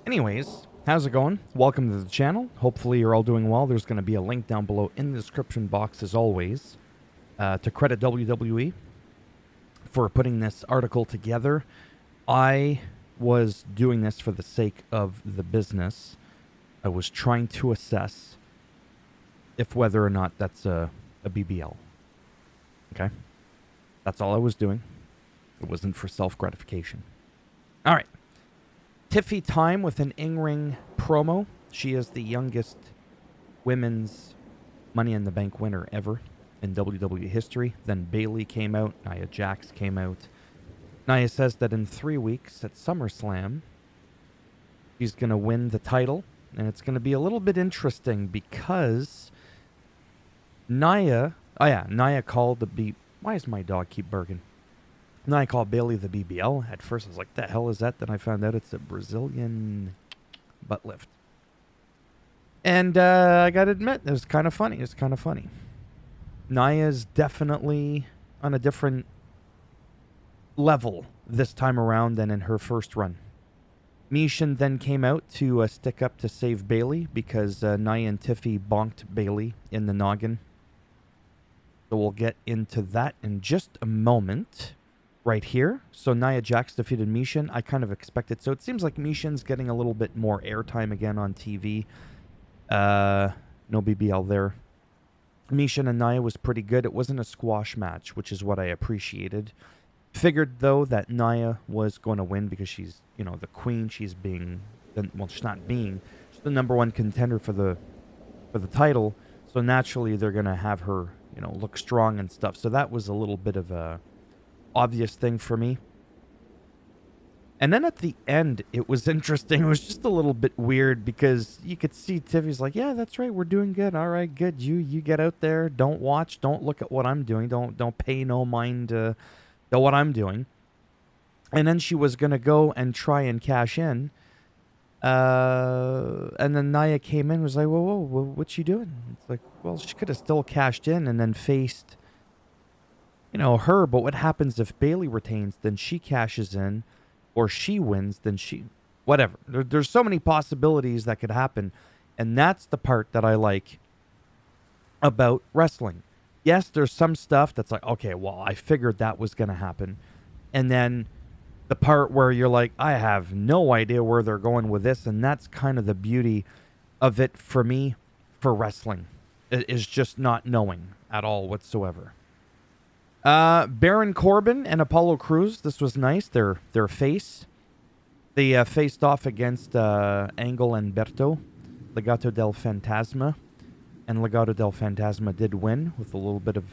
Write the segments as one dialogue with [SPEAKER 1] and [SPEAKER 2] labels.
[SPEAKER 1] Anyways, how's it going? Welcome to the channel. Hopefully you're all doing well. There's going to be a link down below in the description box, as always, to credit WWE for putting this article together. I was doing this for the sake of the business. I was trying to assess if whether or not that's a BBL. Okay? That's all I was doing. It wasn't for self-gratification. All right. Tiffy time with an in-ring promo. She is the youngest women's Money in the Bank winner ever in WWE history. Then Bayley came out. Nia Jax came out. Nia says that in 3 weeks at SummerSlam, she's going to win the title. And it's going to be a little bit interesting because Nia called the Why does my dog keep barking? Nia called Bayley the BBL. At first I was like, the hell is that? Then I found out it's a Brazilian butt lift. And I got to admit, it was kind of funny. It's kind of funny. Nia's definitely on a different level this time around than in her first run. Mishin then came out to stick up to save Bayley because Nia and Tiffy bonked Bayley in the noggin. So we'll get into that in just a moment. Right here. So Nia Jax defeated Mishin. I kind of expected. So it seems like Mishin's getting a little bit more airtime again on TV. No BBL there. Mishin and Nia was pretty good. It wasn't a squash match, which is what I appreciated. Figured, though, that Nia was going to win because she's, the queen. She's being, well, she's not being. She's the number one contender for the title. So naturally, they're going to have her, look strong and stuff. So that was a little bit of a obvious thing for me. And then at the end, it was interesting. It was just a little bit weird because you could see Tiffy's like, yeah, that's right, we're doing good. All right, good. You get out there, don't watch, don't look at what I'm doing, don't pay no mind to what I'm doing. And then she was gonna go and try and cash in. And then Nia came in and was like, whoa, what's she doing? It's like, well, she could have still cashed in and then faced her, but what happens if Bayley retains? Then she cashes in, or she wins, then she... Whatever. There's so many possibilities that could happen, and that's the part that I like about wrestling. Yes, there's some stuff that's like, okay, well, I figured that was going to happen. And then the part where you're like, I have no idea where they're going with this, and that's kind of the beauty of it for me, for wrestling. It is just not knowing at all whatsoever. Baron Corbin and Apollo Crews. This was nice. Their face. They faced off against Angle and Berto. Legado del Fantasma. And Legado del Fantasma did win with a little bit of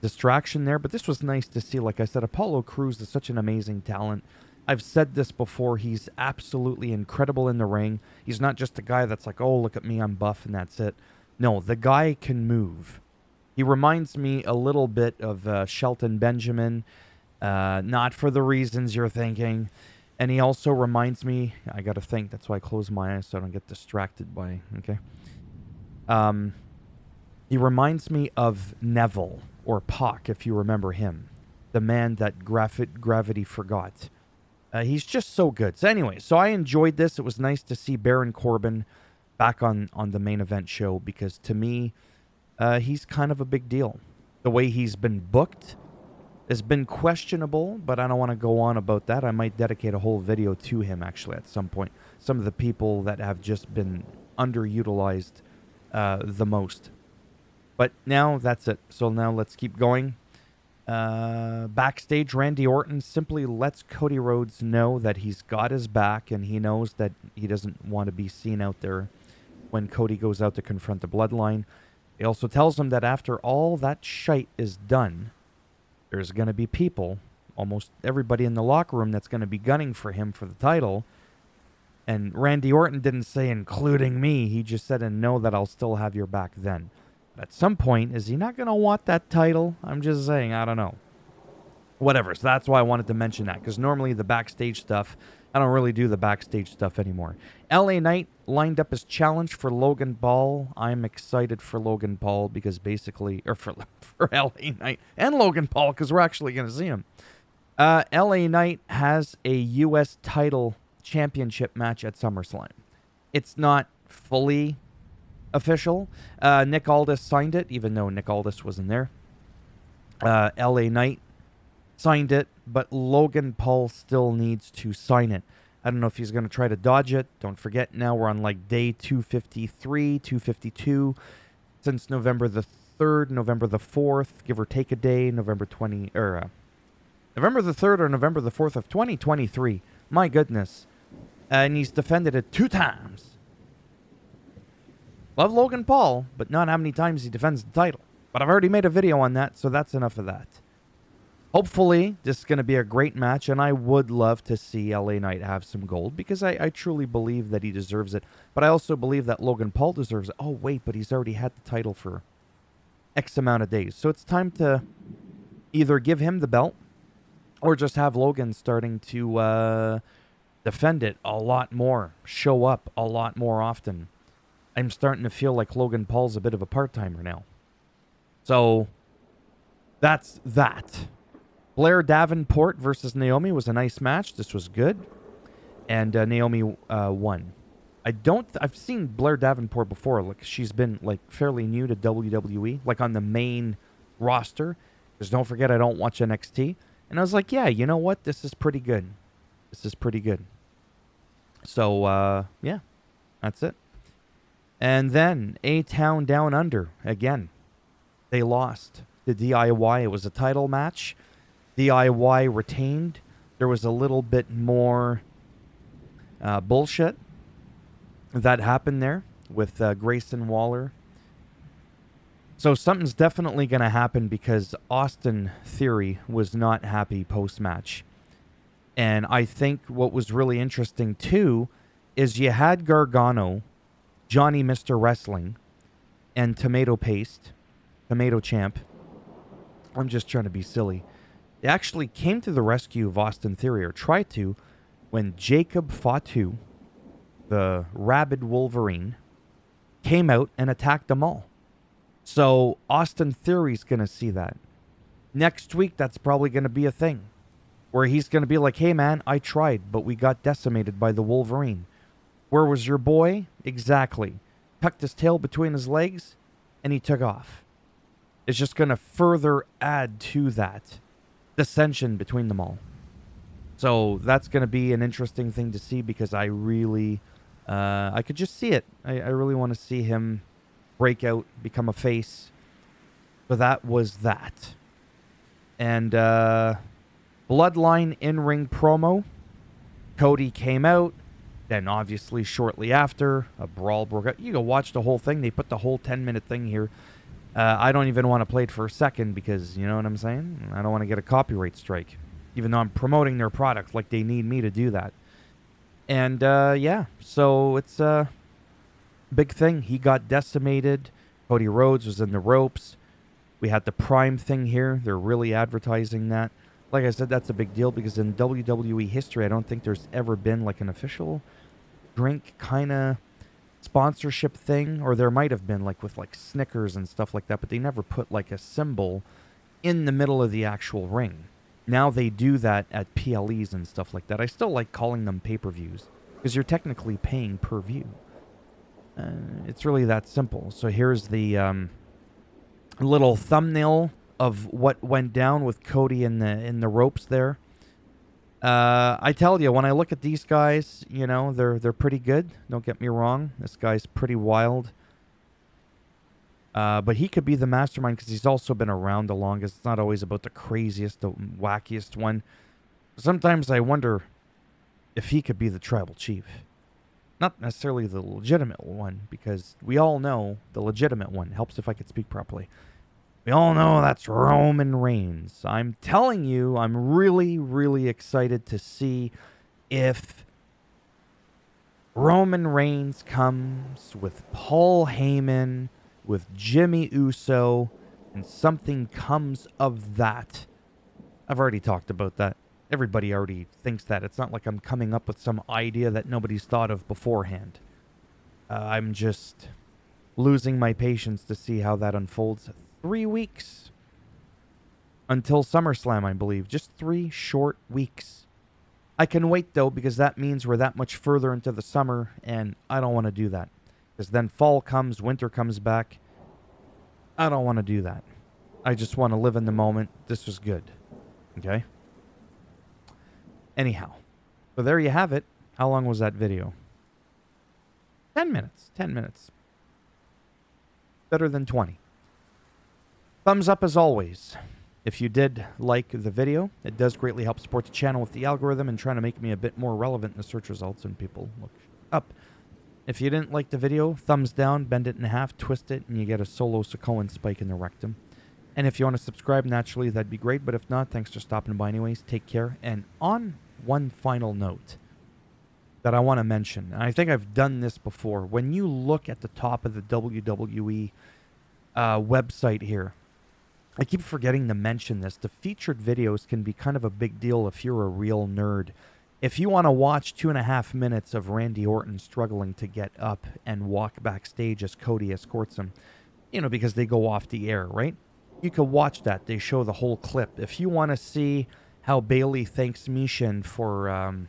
[SPEAKER 1] distraction there. But this was nice to see. Like I said, Apollo Crews is such an amazing talent. I've said this before. He's absolutely incredible in the ring. He's not just a guy that's like, oh, look at me, I'm buff and that's it. No, the guy can move. He reminds me a little bit of Shelton Benjamin, not for the reasons you're thinking. And he also reminds me, I got to think, that's why I close my eyes so I don't get distracted by, okay? He reminds me of Neville, or Pac, if you remember him. The man that gravity forgot. He's just so good. So anyway, so I enjoyed this. It was nice to see Baron Corbin back on the main event show because to me, he's kind of a big deal. The way he's been booked has been questionable, but I don't want to go on about that. I might dedicate a whole video to him, actually, at some point. Some of the people that have just been underutilized the most. But now, that's it. So now let's keep going. Backstage, Randy Orton simply lets Cody Rhodes know that he's got his back, and he knows that he doesn't want to be seen out there when Cody goes out to confront the Bloodline. He also tells him that after all that shite is done, there's going to be people, almost everybody in the locker room, that's going to be gunning for him for the title. And Randy Orton didn't say, including me. He just said, and know that I'll still have your back then. But at some point, is he not going to want that title? I'm just saying, I don't know. Whatever. So that's why I wanted to mention that, because normally the backstage stuff, I don't really do the backstage stuff anymore. LA Knight lined up his challenge for Logan Paul. I'm excited for Logan Paul because basically, or for LA Knight and Logan Paul, because we're actually going to see him. LA Knight has a U.S. title championship match at SummerSlam. It's not fully official. Nick Aldis signed it, even though Nick Aldis wasn't there. LA Knight signed it, but Logan Paul still needs to sign it. I don't know if he's going to try to dodge it. Don't forget, now we're on like day 253, 252, since November the 3rd, November the 4th, give or take a day, November the 3rd or November the 4th of 2023. My goodness. And he's defended it 2 times. Love Logan Paul, but not how many times he defends the title. But I've already made a video on that, so that's enough of that. Hopefully, this is going to be a great match, and I would love to see LA Knight have some gold, because I truly believe that he deserves it. But I also believe that Logan Paul deserves it. Oh, wait, but he's already had the title for X amount of days. So it's time to either give him the belt, or just have Logan starting to defend it a lot more, show up a lot more often. I'm starting to feel like Logan Paul's a bit of a part-timer now. So, that's that. Blair Davenport versus Naomi was a nice match. This was good. And Naomi won. I've seen Blair Davenport before. Like, she's been, like, fairly new to WWE. Like, on the main roster. Because don't forget, I don't watch NXT. And I was like, yeah, you know what? This is pretty good. This is pretty good. So, yeah. That's it. And then, A-Town Down Under. Again. They lost. The DIY, it was a title match. DIY retained. There was a little bit more bullshit that happened there with Grayson Waller. So something's definitely going to happen, because Austin Theory was not happy post-match. And I think what was really interesting, too, is you had Gargano, Johnny Mr. Wrestling, and Tomato Paste, Tomato Champ. I'm just trying to be silly. They actually came to the rescue of Austin Theory, or tried to, when Jacob Fatu, the rabid Wolverine, came out and attacked them all. So Austin Theory's going to see that. Next week, that's probably going to be a thing, where he's going to be like, hey man, I tried, but we got decimated by the Wolverine. Where was your boy? Exactly. Tucked his tail between his legs, and he took off. It's just going to further add to that dissension between them all. So that's going to be an interesting thing to see, because I really, I could just see it. I really want to see him break out, become a face. So that was that. And Bloodline in-ring promo. Cody came out. Then obviously shortly after, a brawl broke out. You go watch the whole thing. They put the whole 10-minute thing here. I don't even want to play it for a second, because, you know what I'm saying? I don't want to get a copyright strike, even though I'm promoting their product like they need me to do that. And, yeah, so it's a big thing. He got decimated. Cody Rhodes was in the ropes. We had the Prime thing here. They're really advertising that. Like I said, that's a big deal, because in WWE history, I don't think there's ever been like an official drink kind of sponsorship thing, or there might have been, like with like Snickers and stuff like that, but they never put like a symbol in the middle of the actual ring. Now they do that at PLEs and stuff like that. I still like calling them pay-per-views, because you're technically paying per view. It's really that simple. So here's the little thumbnail of what went down with Cody in the ropes there. I tell you, when I look at these guys, you know, they're pretty good. Don't get me wrong. This guy's pretty wild. But he could be the mastermind, because he's also been around the longest. It's not always about the craziest, the wackiest one. Sometimes I wonder if he could be the tribal chief. Not necessarily the legitimate one, because we all know the legitimate one. Helps if I could speak properly. We all know that's Roman Reigns. I'm telling you, I'm really, really excited to see if Roman Reigns comes with Paul Heyman, with Jimmy Uso, and something comes of that. I've already talked about that. Everybody already thinks that. It's not like I'm coming up with some idea that nobody's thought of beforehand. I'm just losing my patience to see how that unfolds. 3 weeks until SummerSlam, I believe. Just 3 short weeks. I can wait, though, because that means we're that much further into the summer, and I don't want to do that. Because then fall comes, winter comes back. I don't want to do that. I just want to live in the moment. This was good. Okay? Anyhow. So there you have it. How long was that video? 10 minutes. 10 minutes. Better than 20. Thumbs up as always. If you did like the video, it does greatly help support the channel with the algorithm and trying to make me a bit more relevant in the search results and people look up. If you didn't like the video, thumbs down, bend it in half, twist it, and you get a solo Sokoan spike in the rectum. And if you want to subscribe naturally, that'd be great. But if not, thanks for stopping by anyways. Take care. And on one final note that I want to mention, and I think I've done this before, when you look at the top of the WWE website here, I keep forgetting to mention this. The featured videos can be kind of a big deal if you're a real nerd. If you want to watch 2.5 minutes of Randy Orton struggling to get up and walk backstage as Cody escorts him, because they go off the air, right? You can watch that. They show the whole clip. If you want to see how Bayley thanks Mishin for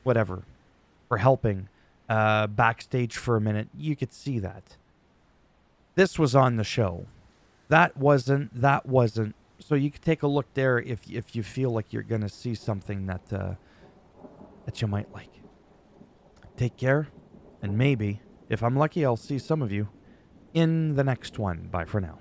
[SPEAKER 1] for helping backstage for a minute, you could see that. This was on the show. That wasn't. So you can take a look there if you feel like you're going to see something that you might like. Take care, and maybe, if I'm lucky, I'll see some of you in the next one. Bye for now.